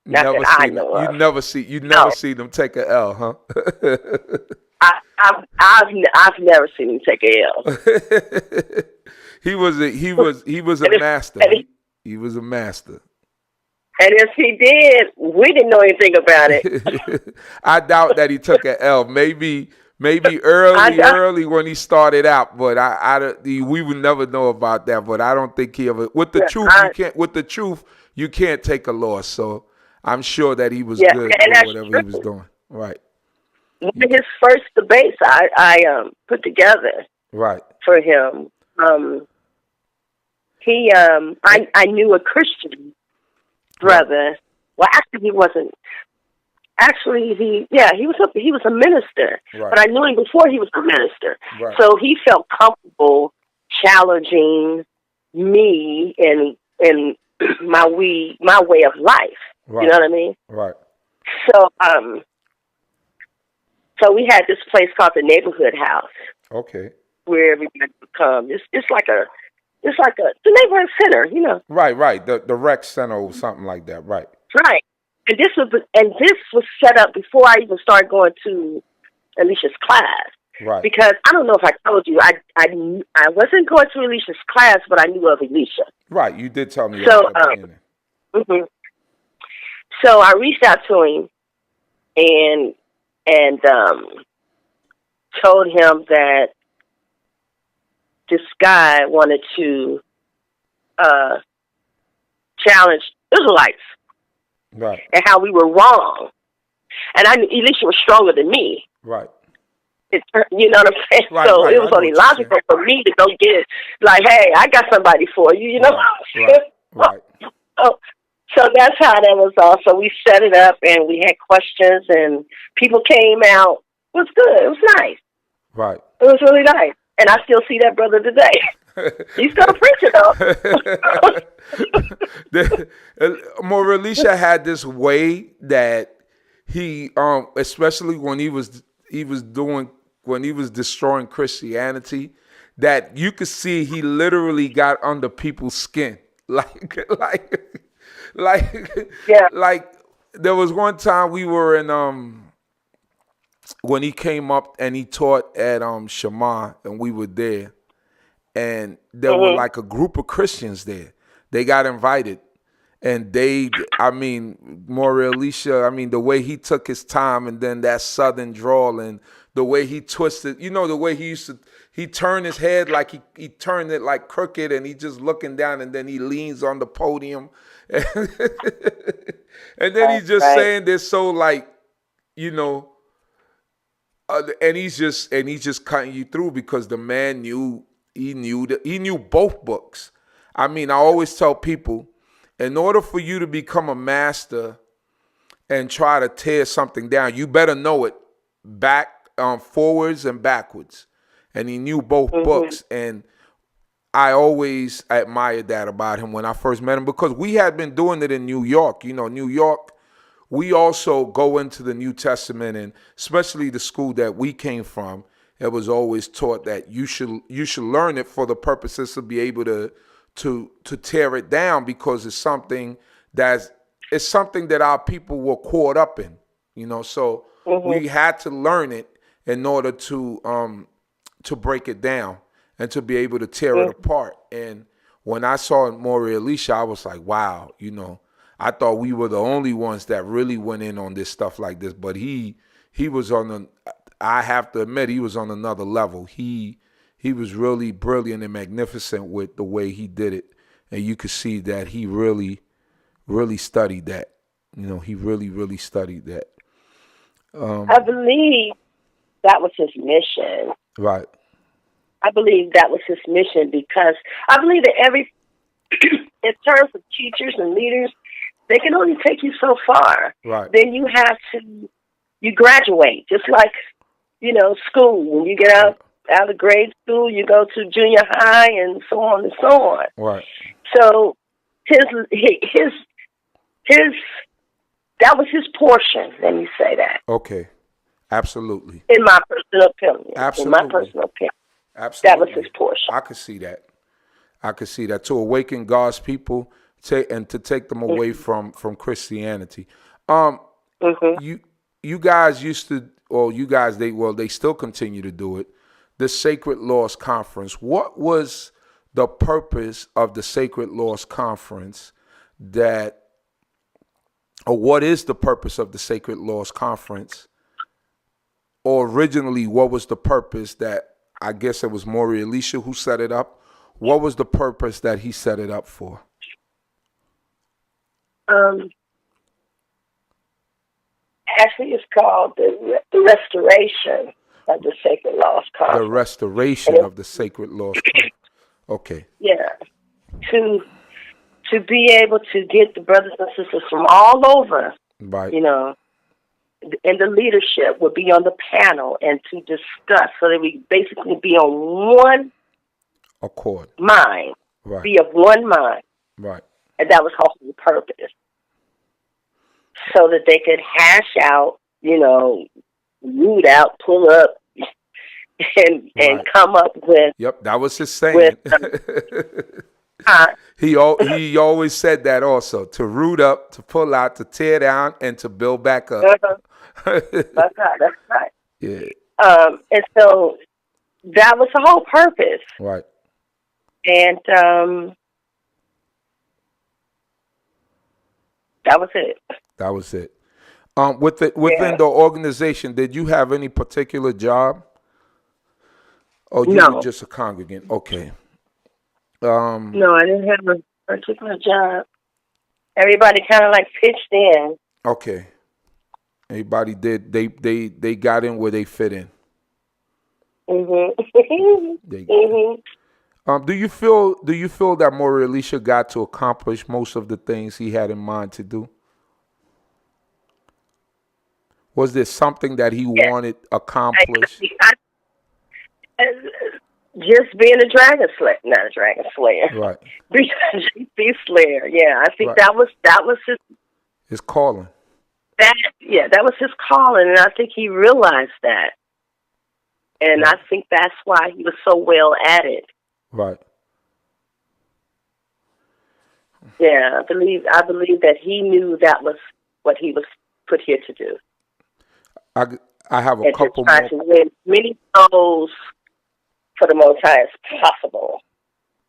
not Never that I seen know it. of. You never seen him take a L, huh? I've never seen him take a L. he was a master. He was a master. And if he did, we didn't know anything about it. I doubt that he took an L. Maybe early when he started out, but we would never know about that. But I don't think he ever. With the truth, you can't take a loss. So I'm sure that he was good with whatever he was doing. Right. One of his first debates I put together right for him. I knew a Christian brother. Well, actually, he wasn't. Actually, he was a minister, right. but I knew him before he was a minister. Right. So he felt comfortable challenging me and my way of life. Right. You know what I mean? Right. So we had this place called the Neighborhood House. Okay. Where everybody would come. It's like the neighborhood center, you know. Right. The rec center or something like that. Right. Right. And this was set up before I even started going to Elisha's class. Right. Because I don't know if I told you, I wasn't going to Elisha's class, but I knew of Elisha. Right. You did tell me so, that at the beginning. Mm-hmm. So I reached out to him and told him that this guy wanted to challenge Israelites. Right. And how we were wrong. And I knew Elisha was stronger than me. Right. You know what I'm saying? Right, so right. it was only logical for me to go get, like, hey, I got somebody for you, you know? Right. So that's how that was all. So we set it up, and we had questions, and people came out. It was good. It was nice. Right. It was really nice. And I still see that brother today. He's still a preacher, though. Moreh Elisha had this way that he, especially when he was destroying Christianity, that you could see he literally got under people's skin, like yeah. Like there was one time we were in when he came up and he taught at Shema, and we were there. And there were like a group of Christians there. They got invited. And Moreh Elisha, the way he took his time, and then that southern drawl, and the way he twisted, the way he turned his head like he turned it like crooked, and he just looking down, and then he leans on the podium. And then he's just saying this so like, and he's just cutting you through because the man knew. He knew both books. I always tell people, in order for you to become a master and try to tear something down, you better know it forwards and backwards. And he knew both books. And I always admired that about him when I first met him, because we had been doing it in New York. New York, we also go into the New Testament, and especially the school that we came from. it was always taught that you should learn it for the purposes to be able to tear it down, because it's something that our people were caught up in, so we had to learn it in order to break it down and to be able to tear it apart. And when I saw Moreh Elisha, I was like, wow, I thought we were the only ones that really went in on this stuff like this, but he was I have to admit, he was on another level. He was really brilliant and magnificent with the way he did it, and you could see that he really, really studied that. He really, really studied that. I believe that was his mission. Right. I believe that was his mission, because I believe that in terms of teachers and leaders, they can only take you so far. Right. Then you graduate, just like, school. When you get out of grade school, you go to junior high and so on and so on. Right. So that was his portion. Let me say that. Okay. Absolutely. In my personal opinion. Absolutely. In my personal opinion. Absolutely. That was his portion. I could see that. To awaken God's people and to take them away from Christianity. You guys used to, or you guys, they still continue to do it. The Sacred Laws Conference. What was the purpose of the Sacred Laws Conference or what is the purpose of the Sacred Laws Conference? Or originally, what was the purpose that, I guess it was Moreh Elisha who set it up? What was the purpose that he set it up for? Actually, it's called the restoration of the Sacred Laws Conference. The restoration of the Sacred Laws Conference. Okay. Yeah. To be able to get the brothers and sisters from all over, right. And the leadership would be on the panel and to discuss, so that we basically be on one accord, mind, right. Be of one mind. Right. And that was her whole purpose. So that they could hash out, root out, pull up, and come up with. Yep, that was his saying. He always said that also, to root up, to pull out, to tear down, and to build back up. That's right. Yeah. And so that was the whole purpose. Right. And that was it. That was it. Within the organization, did you have any particular job? Or you were just a congregant? Okay. No, I didn't have a particular job. Everybody kind of like pitched in. Okay. Everybody did. They got in where they fit in. Do you feel that Moreh Elisha got to accomplish most of the things he had in mind to do? Was there something that he wanted accomplished? Just being a dragon slayer, not a dragon slayer. Right. Beast slayer. Yeah, I think that was his calling. That was his calling, and I think he realized that. And I think that's why he was so well at it. Right. Yeah, I believe that he knew that was what he was put here to do. I have a couple more. And to try to win many souls for the Most High as possible.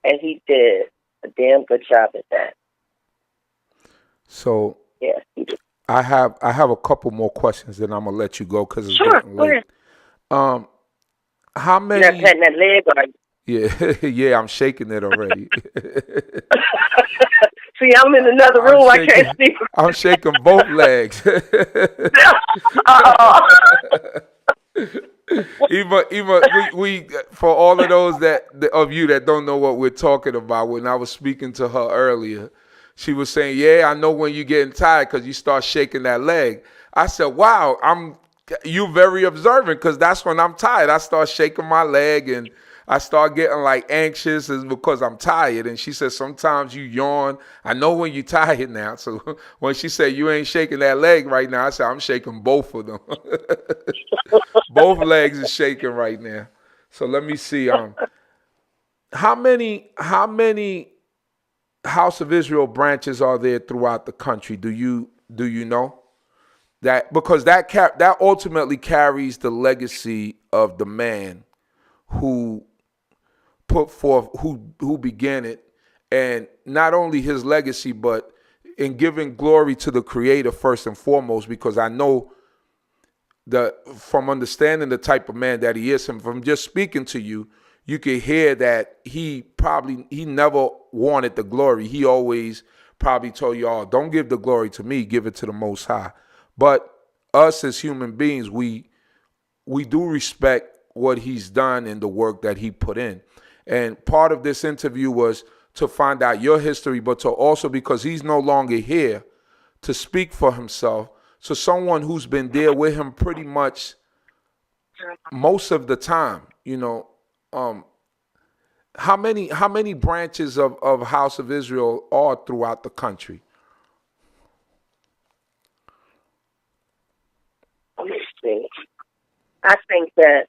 And he did a damn good job at that. So yeah, he did. I have a couple more questions, then I'm gonna let you go because it's getting late. How many? You're not patting that leg, are you? Yeah, I'm shaking it already. See, I'm in another room. I can't see. I'm shaking both legs. Even we for all of those of you that don't know what we're talking about, when I was speaking to her earlier, she was saying, "Yeah, I know when you're getting tired because you start shaking that leg." I said, "Wow, you very observant because that's when I'm tired. I start shaking my leg and I start getting like anxious is because I'm tired. And she said, sometimes you yawn. I know when you're tired now. So when she said you ain't shaking that leg right now, I said, I'm shaking both of them. Both legs is shaking right now. So let me see. How many House of Israel branches are there throughout the country? Do you know? That because that ultimately carries the legacy of the man who put forth who began it, and not only his legacy but in giving glory to the creator first and foremost, because I know from understanding the type of man that he is, and from just speaking to you, you can hear that he never wanted the glory. He always probably told y'all, don't give the glory to me, give it to the Most High. But us as human beings, we do respect what he's done and the work that he put in. And part of this interview was to find out your history, but to also, because he's no longer here, to speak for himself. So someone who's been there with him pretty much most of the time, how many branches of House of Israel are throughout the country? Let me see. I think that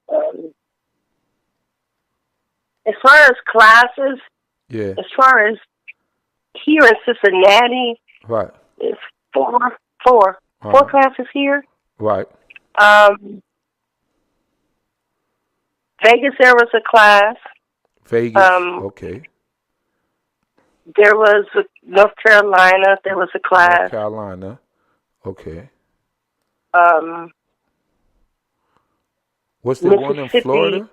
as far as classes, Yeah. as far as here in Cincinnati, Right. it's four classes here. Right. Vegas, there was a class. Vegas. Okay. There was North Carolina. There was a class. North Carolina. Okay. What's the one in Florida?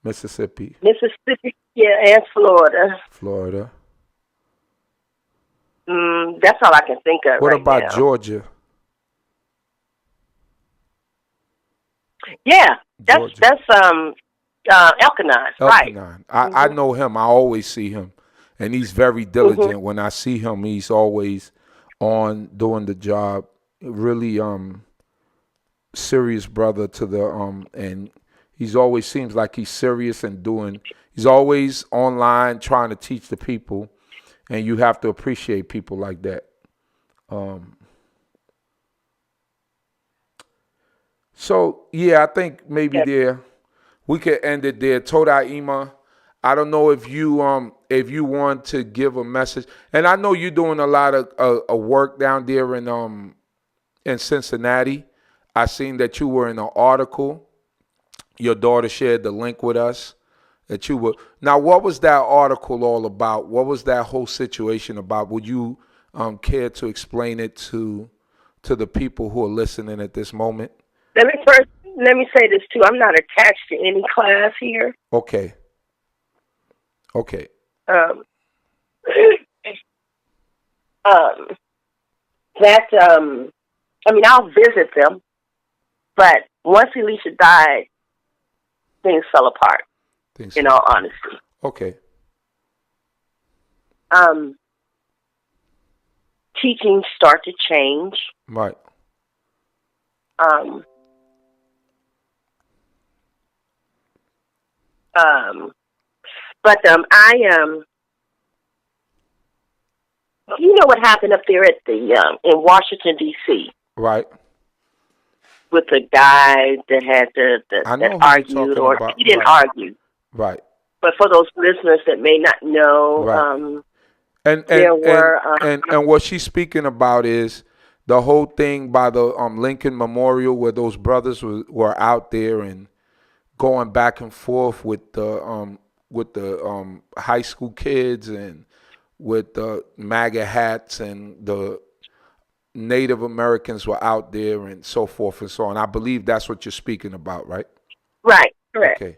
Mississippi. Yeah, and Florida. Florida. That's all I can think of What right about now. Georgia? Yeah, Georgia. that's Elkanah, right? Elkanah. I know him. I always see him, and he's very diligent. When I see him, he's always on doing the job. Really serious brother to the and he's always seems like he's serious and doing. He's always online trying to teach the people, and you have to appreciate people like that. So yeah, I think maybe there we could end it there. Toda Emah, I don't know if you want to give a message, and I know you're doing a lot of work down there in Cincinnati. I seen that you were in an article. Your daughter shared the link with us that you were. Now, what was that article all about? What was that whole situation about? Would you care to explain it to the people who are listening at this moment? Let me say this too. I'm not attached to any class here. Okay. Okay. Um, I mean, I'll visit them, but once Elisha died, things fell apart. In all honesty. Okay. Teachings start to change. Right. But you know what happened up there at the in Washington D.C. Right. with the guy that had that argued, or he didn't argue. Right. But for those listeners that may not know, right. And what she's speaking about is the whole thing by the Lincoln Memorial, where those brothers were out there and going back and forth with the high school kids and with the MAGA hats, and the Native Americans were out there and so forth and so on. I believe that's what you're speaking about, right? Right, correct. Okay.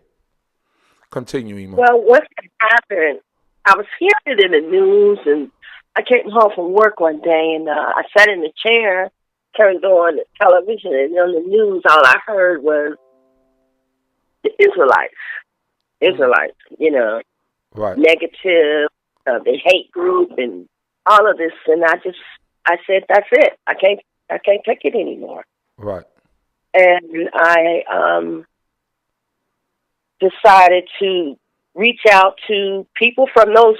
Continue, Emah. Well, what happened, I was hearing it in the news, and I came home from work one day, and I sat in the chair, turned on the television, and on the news, all I heard was the Israelites, you know, right. Negative, the hate group, and all of this, and I said, that's it. I can't take it anymore. Right. And I decided to reach out to people from those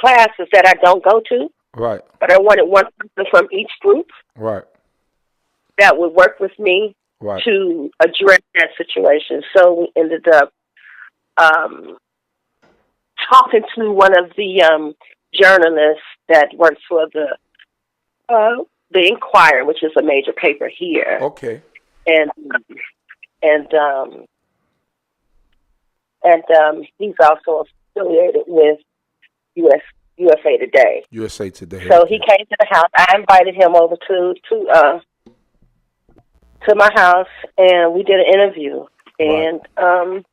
classes that I don't go to, Right. but I wanted one person from each group Right. that would work with me Right. to address that situation. So we ended up um, talking to one of the journalists that works for the Inquirer, which is a major paper here, Okay. and and um, he's also affiliated with US USA Today. USA Today. So he Okay. came to the house. I invited him over to my house, and we did an interview, Right. and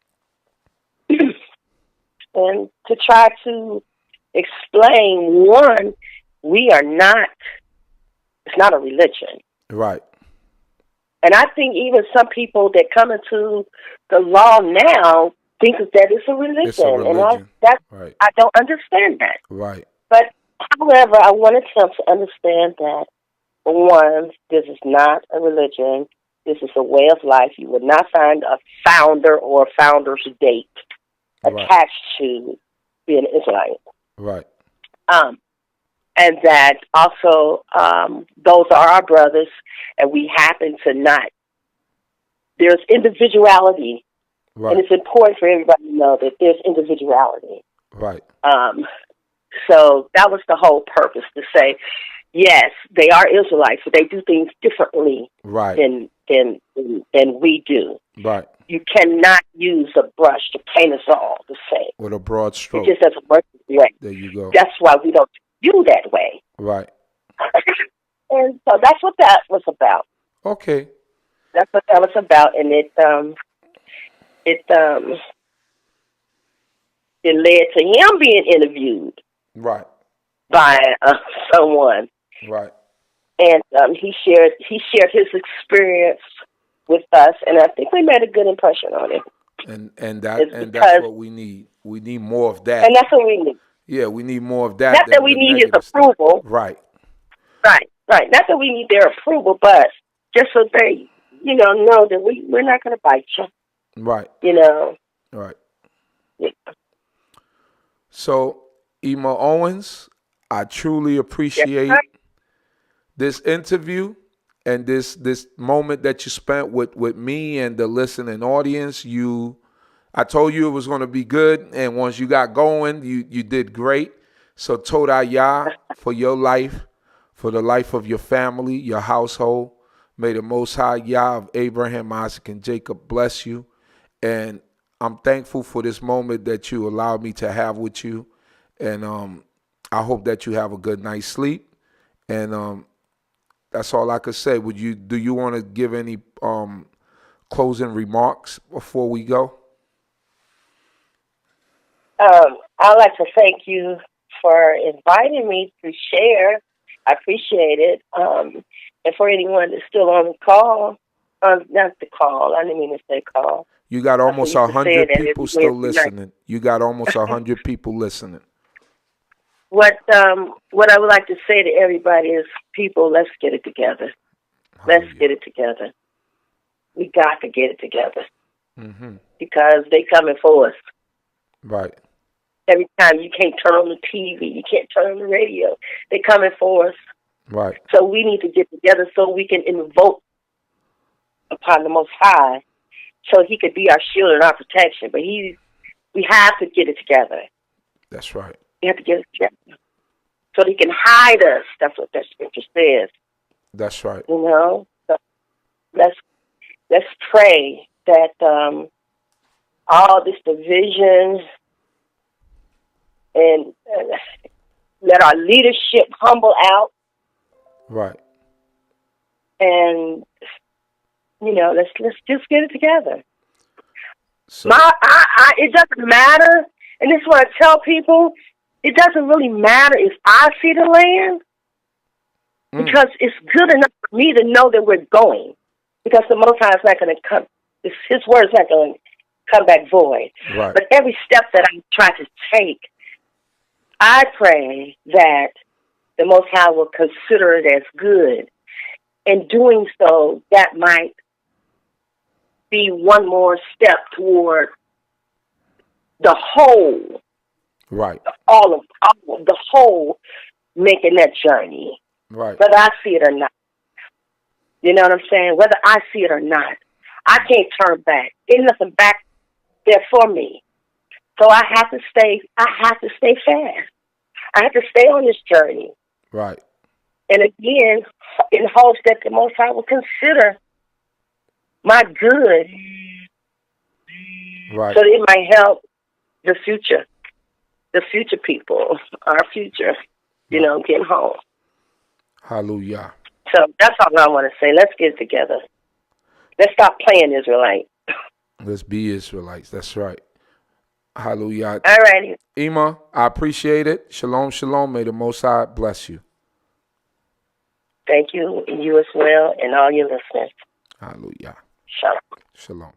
and to try to explain, one, we are not. It's not a religion. Right. And I think even some people that come into the law now think that it's a It's a religion, and religion. Right. I don't understand that. Right. But however, I wanted them to understand that, one, this is not a religion. This is a way of life. You would not find a founder or a founder's date Right. attached to being an Israelite. Right. Um, and that also those are our brothers, and we happen to not. There's individuality, and Right. it's important for everybody to know that there's individuality. Right. So that was the whole purpose, to say, yes, they are Israelites, but they do things differently Right. than we do. Right. You cannot use a brush to paint us all the same. With a broad It stroke. just doesn't work that way. There you go. That's why we don't do that way. Right. And so that's what that was about. Okay. That's what that was about, and it led to him being interviewed Right. by someone, Right. and he shared his experience with us, and I think we made a good impression on him. And It's that's what we need. We need more of that. and that's what we need. Yeah, we need more of that. Not that Than we the need his negative stuff. approval, Right. right. Not that we need their approval, but just so they, know that we're not going to bite you. Right. Right. Yeah. So, Emah Owens, I truly appreciate this interview and this moment that you spent with me and the listening audience. I told you it was going to be good, and once you got going, you did great. So Toda Yah for your life, for the life of your family, your household. May the Most High Yah of Abraham, Isaac, and Jacob bless you. And I'm thankful for this moment that you allowed me to have with you. And I hope that you have a good night's sleep. And that's all I could say. Do you want to give any closing remarks before we go? I'd like to thank you for inviting me to share. I appreciate it. And for anyone that's still on the call, not the call, I didn't mean to say call. You got almost I used to say 100 that people every still Wednesday night. listening. You got almost 100 people listening. What I would like to say to everybody is, people, let's get it together. Let's Hallelujah. get it together. We got to get it together Mm-hmm. because they coming for us. Right. Every time you can't turn on the TV, you can't turn on the radio. They coming for us. Right. So we need to get together so we can invoke upon the Most High, so He could be our shield and our protection. But we have to get it together. That's right. We have to get it together so He can hide us. That's what that scripture says. That's right. So let's pray that all this division and let our leadership humble out, Right. and let's just get it together. So, It doesn't matter, and this is what I tell people. It doesn't really matter if I see the land, because it's good enough for me to know that we're going, because the Most High is not going to come. His word is not going to come back void. right. But every step that I try to take, I pray that the Most High will consider it as good. In doing so, that might be one more step toward the whole, Right. all of the whole making that journey, Right. whether I see it or not. You know what I'm saying? Whether I see it or not, I can't turn back. Ain't nothing back there for me. So I have to stay. I have to stay fast. I have to stay on this journey. Right. And again, in hopes that the Most High will consider my good, Right. so that it might help the future people, our future. You know, getting home. Hallelujah. So that's all I want to say. Let's get together. Let's stop playing Israelite. Let's be Israelites. That's right. Hallelujah. All righty. Emah, I appreciate it. Shalom, shalom. May the Most High bless you. Thank you, and you as well, and all your listeners. Hallelujah. Shalom. Shalom.